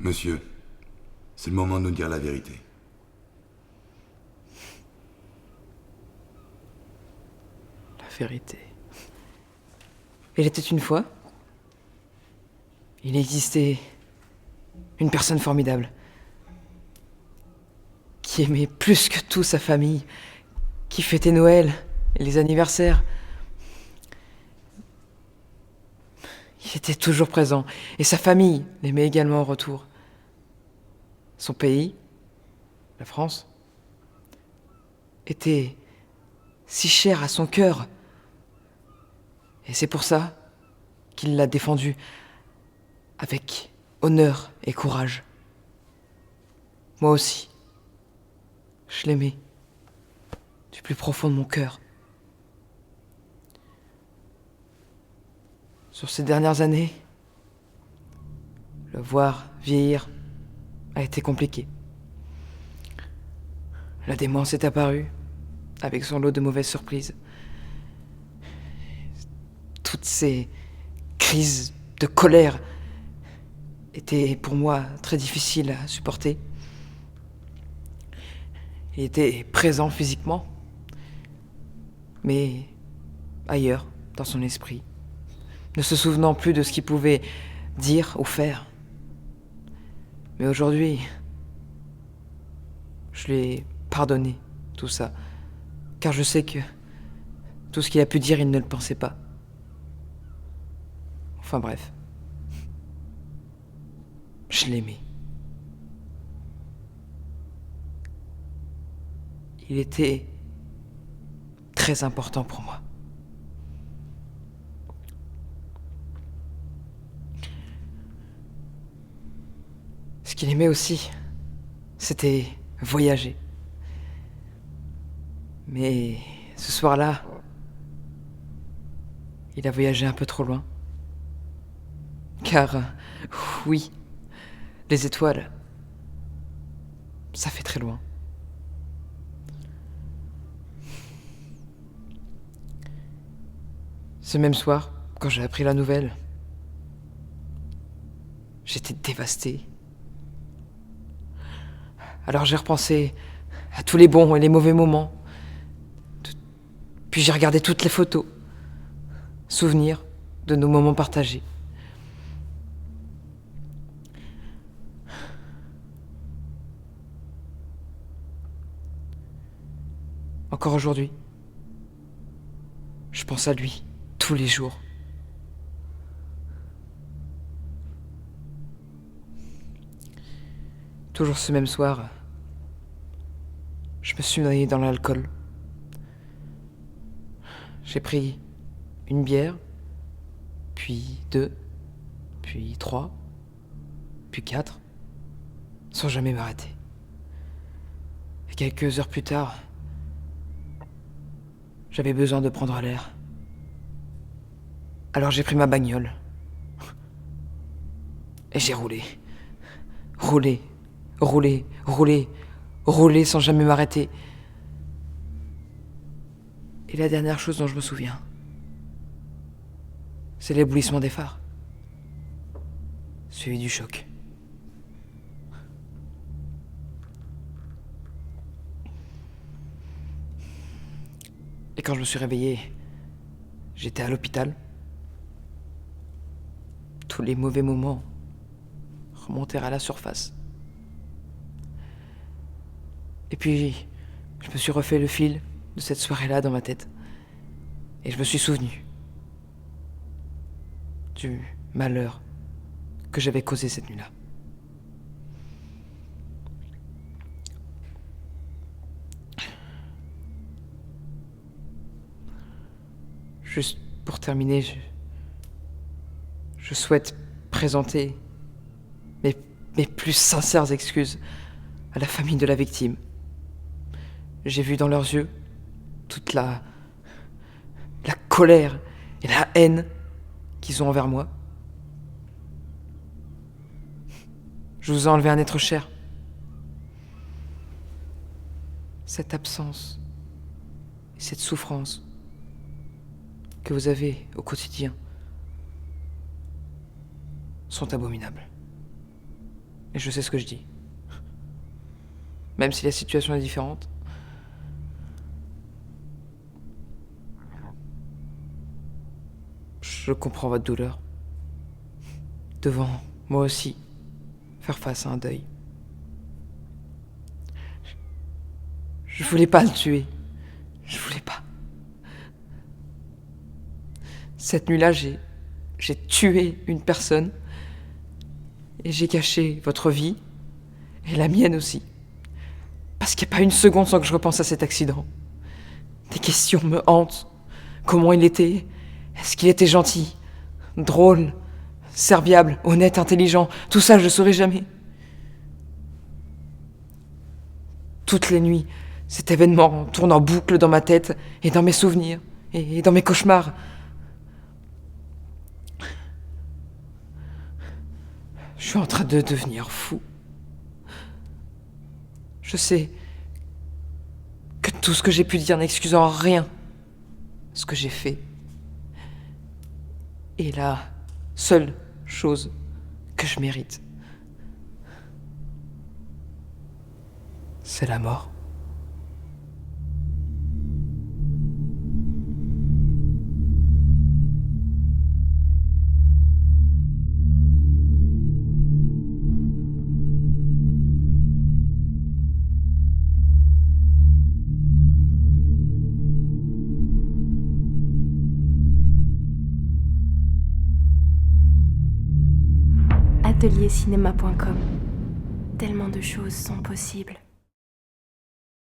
Monsieur, c'est le moment de nous dire la vérité. La vérité. Il était une fois. Il existait une personne formidable. Qui aimait plus que tout sa famille. Qui fêtait Noël et les anniversaires. Il était toujours présent. Et sa famille l'aimait également en retour. Son pays, la France, était si cher à son cœur. Et c'est pour ça qu'il l'a défendu avec honneur et courage. Moi aussi, je l'aimais du plus profond de mon cœur. Sur ces dernières années, le voir vieillir a été compliqué. La démence est apparue, avec son lot de mauvaises surprises. Toutes ces crises de colère étaient pour moi très difficiles à supporter. Il était présent physiquement, mais ailleurs, dans son esprit, ne se souvenant plus de ce qu'il pouvait dire ou faire. Mais aujourd'hui, je lui ai pardonné tout ça, car je sais que tout ce qu'il a pu dire, il ne le pensait pas. Enfin bref, je l'aimais. Il était très important pour moi. Ce qu'il aimait aussi, c'était voyager. Mais ce soir-là, il a voyagé un peu trop loin. Car, oui, les étoiles, ça fait très loin. Ce même soir, quand j'ai appris la nouvelle, j'étais dévasté. Alors j'ai repensé à tous les bons et les mauvais moments. Puis j'ai regardé toutes les photos, souvenirs de nos moments partagés. Encore aujourd'hui, je pense à lui tous les jours. Toujours ce même soir, je me suis noyé dans l'alcool. J'ai pris une bière, puis 2, puis 3, puis 4, sans jamais m'arrêter. Et quelques heures plus tard, j'avais besoin de prendre l'air. Alors j'ai pris ma bagnole. Et j'ai roulé. Roulé, roulé, roulé, roulé sans jamais m'arrêter. Et la dernière chose dont je me souviens, c'est l'éblouissement des phares, suivi du choc. Et quand je me suis réveillé, j'étais à l'hôpital. Tous les mauvais moments remontèrent à la surface. Et puis, je me suis refait le fil de cette soirée-là dans ma tête. Et je me suis souvenu du malheur que j'avais causé cette nuit-là. Juste pour terminer, je souhaite présenter mes plus sincères excuses à la famille de la victime. J'ai vu dans leurs yeux toute la colère et la haine qu'ils ont envers moi. Je vous ai enlevé un être cher. Cette absence et cette souffrance que vous avez au quotidien sont abominables. Et je sais ce que je dis. Même si la situation est différente. Je comprends votre douleur. Devant, moi aussi, faire face à un deuil. Je voulais pas le tuer. Je voulais pas. Cette nuit-là, j'ai tué une personne. Et j'ai caché votre vie. Et la mienne aussi. Parce qu'il n'y a pas une seconde sans que je repense à cet accident. Des questions me hantent. Comment il était? Est-ce qu'il était gentil? Drôle? Serviable? Honnête? Intelligent? Tout ça, je ne saurais jamais. Toutes les nuits, cet événement tourne en boucle dans ma tête et dans mes souvenirs et dans mes cauchemars. Je suis en train de devenir fou. Je sais que tout ce que j'ai pu dire n'excuse en rien ce que j'ai fait. Et la seule chose que je mérite, c'est la mort. Ateliercinéma.com. Tellement de choses sont possibles.